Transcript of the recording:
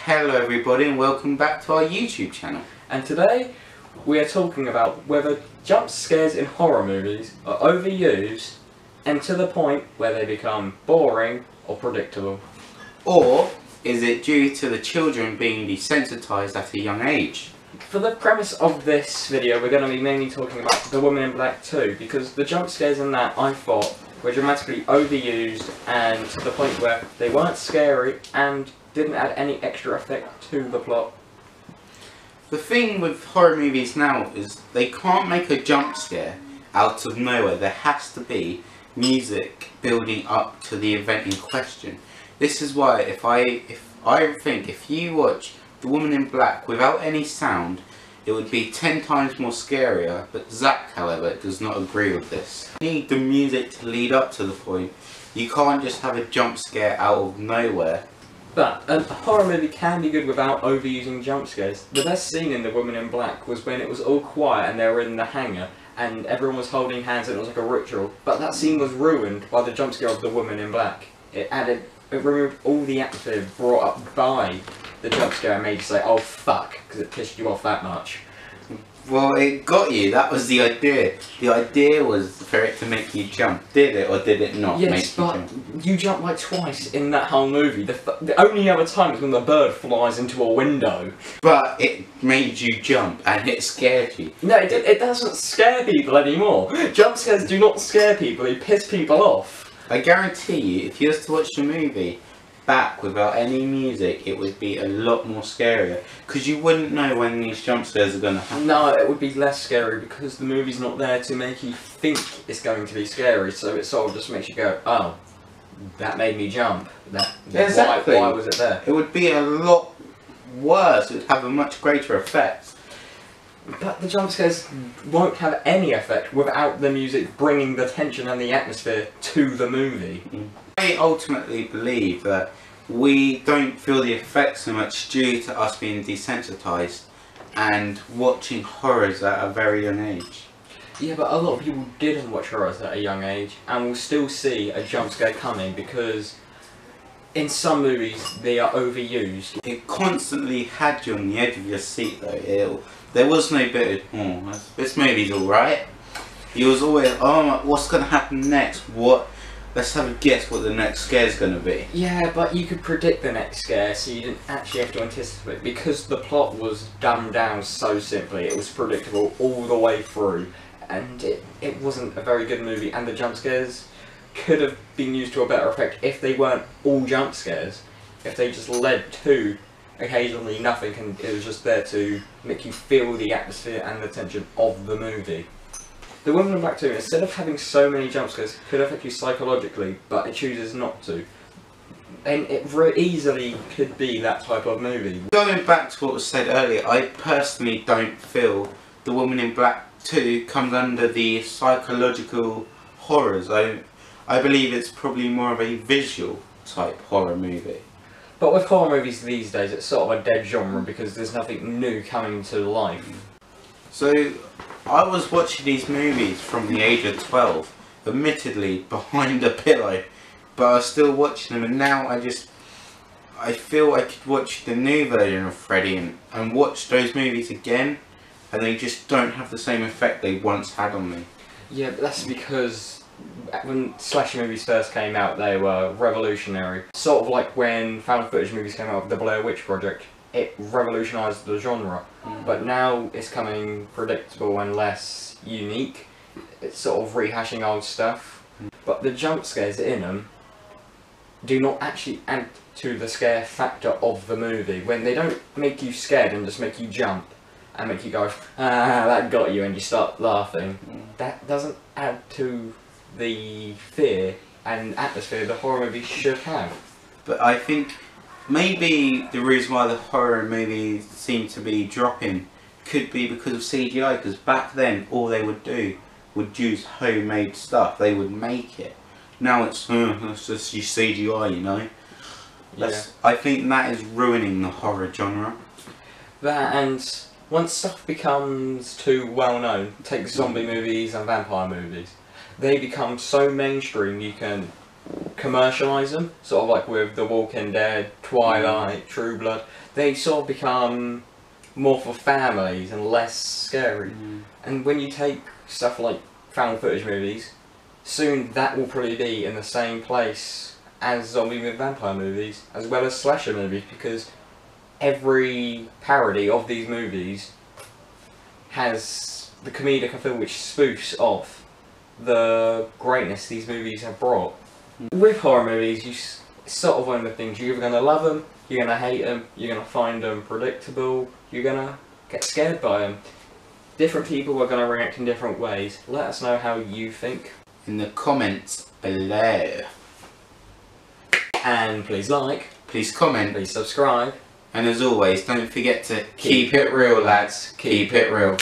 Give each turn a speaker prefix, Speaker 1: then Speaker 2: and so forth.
Speaker 1: Hello everybody and welcome back to our YouTube channel.
Speaker 2: And today we are talking about whether jump scares in horror movies are overused and to the point where they become boring or predictable.
Speaker 1: Or is it due to the children being desensitized at a young age?
Speaker 2: For the premise of this video we're going to be mainly talking about The Woman in Black 2 because the jump scares in that I thought were dramatically overused and to the point where they weren't scary and didn't add any extra effect to the plot.
Speaker 1: The thing with horror movies now is they can't make a jump scare out of nowhere. There has to be music building up to the event in question. This is why I think if you watch The Woman in Black without any sound, it would be 10 times more scarier, but Zach, however, does not agree with this. You need the music to lead up to the point. You can't just have a jump scare out of nowhere.
Speaker 2: But a horror movie can be good without overusing jump scares. The best scene in The Woman in Black was when it was all quiet and they were in the hangar and everyone was holding hands and it was like a ritual. But that scene was ruined by the jump scare of The Woman in Black. It removed all the atmosphere brought up by the jump scare and made you say, oh fuck, because it pissed you off that much.
Speaker 1: Well, it got you. That was the idea. The idea was for it to make you jump. Did it or did it not make you jump?
Speaker 2: Yes, but you jumped like twice in that whole movie. The only other time is when the bird flies into a window.
Speaker 1: But it made you jump and it scared you.
Speaker 2: No, it doesn't scare people anymore. Jump scares do not scare people, they piss people off.
Speaker 1: I guarantee you, if you was to watch the movie back without any music, it would be a lot more scarier. Because you wouldn't know when these jump scares are going to happen.
Speaker 2: No, it would be less scary because the movie's not there to make you think it's going to be scary. So it sort of just makes you go, oh, that made me jump.
Speaker 1: Exactly.
Speaker 2: Why was it there?
Speaker 1: It would be a lot worse. It would have a much greater effect.
Speaker 2: But the jump scares won't have any effect without the music bringing the tension and the atmosphere to the movie.
Speaker 1: I ultimately believe that we don't feel the effects so much due to us being desensitized and watching horrors at a very young age.
Speaker 2: Yeah, but a lot of people didn't watch horrors at a young age and will still see a jump scare coming because in some movies they are overused.
Speaker 1: It constantly had you on the edge of your seat though. There was no bit of, oh, this movie's alright. You was always, oh, what's going to happen next? Let's have a guess what the next scare's going to be.
Speaker 2: Yeah, but you could predict the next scare, so you didn't actually have to anticipate. Because the plot was dumbed down so simply, it was predictable all the way through. And it wasn't a very good movie, and the jump scares could have been used to a better effect if they weren't all jump scares. If they just led to occasionally nothing and it was just there to make you feel the atmosphere and the tension of the movie. The Woman in Black 2, instead of having so many jump scares, could affect you psychologically, but it chooses not to. And it very easily could be that type of movie.
Speaker 1: Going back to what was said earlier, I personally don't feel The Woman in Black 2 comes under the psychological horrors. I believe it's probably more of a visual type horror movie.
Speaker 2: But with horror movies these days, it's sort of a dead genre because there's nothing new coming to life.
Speaker 1: So, I was watching these movies from the age of 12, admittedly behind a pillow, but I was still watching them, and now I feel I could watch the new version of Freddy and watch those movies again, and they just don't have the same effect they once had on me.
Speaker 2: Yeah, but that's because when slasher movies first came out, they were revolutionary. Sort of like when found footage movies came out with the Blair Witch Project. It revolutionised the genre. But now it's coming predictable and less unique. It's sort of rehashing old stuff. But the jump scares in them do not actually add to the scare factor of the movie. When they don't make you scared and just make you jump and make you go, ah, that got you, and you start laughing. That doesn't add to the fear and atmosphere the horror movie should have.
Speaker 1: But I think maybe the reason why the horror movies seem to be dropping could be because of CGI, because back then all they would do would use homemade stuff. They would make it. Now it's just use CGI, you know.
Speaker 2: Yeah.
Speaker 1: I think that is ruining the horror genre.
Speaker 2: That, and once stuff becomes too well known, take zombie movies and vampire movies, they become so mainstream you can commercialise them, sort of like with The Walking Dead, Twilight, True Blood. They sort of become more for families and less scary. And when you take stuff like found footage movies, soon that will probably be in the same place as zombie and vampire movies, as well as slasher movies, because every parody of these movies has the comedic feel which spoofs off the greatness these movies have brought. With horror movies, it's sort of one of the things, you're either going to love them, you're going to hate them, you're going to find them predictable, you're going to get scared by them. Different people are going to react in different ways. Let us know how you think
Speaker 1: in the comments below.
Speaker 2: And please like,
Speaker 1: please comment,
Speaker 2: please subscribe.
Speaker 1: And as always, don't forget to keep it real, lads. Keep it real.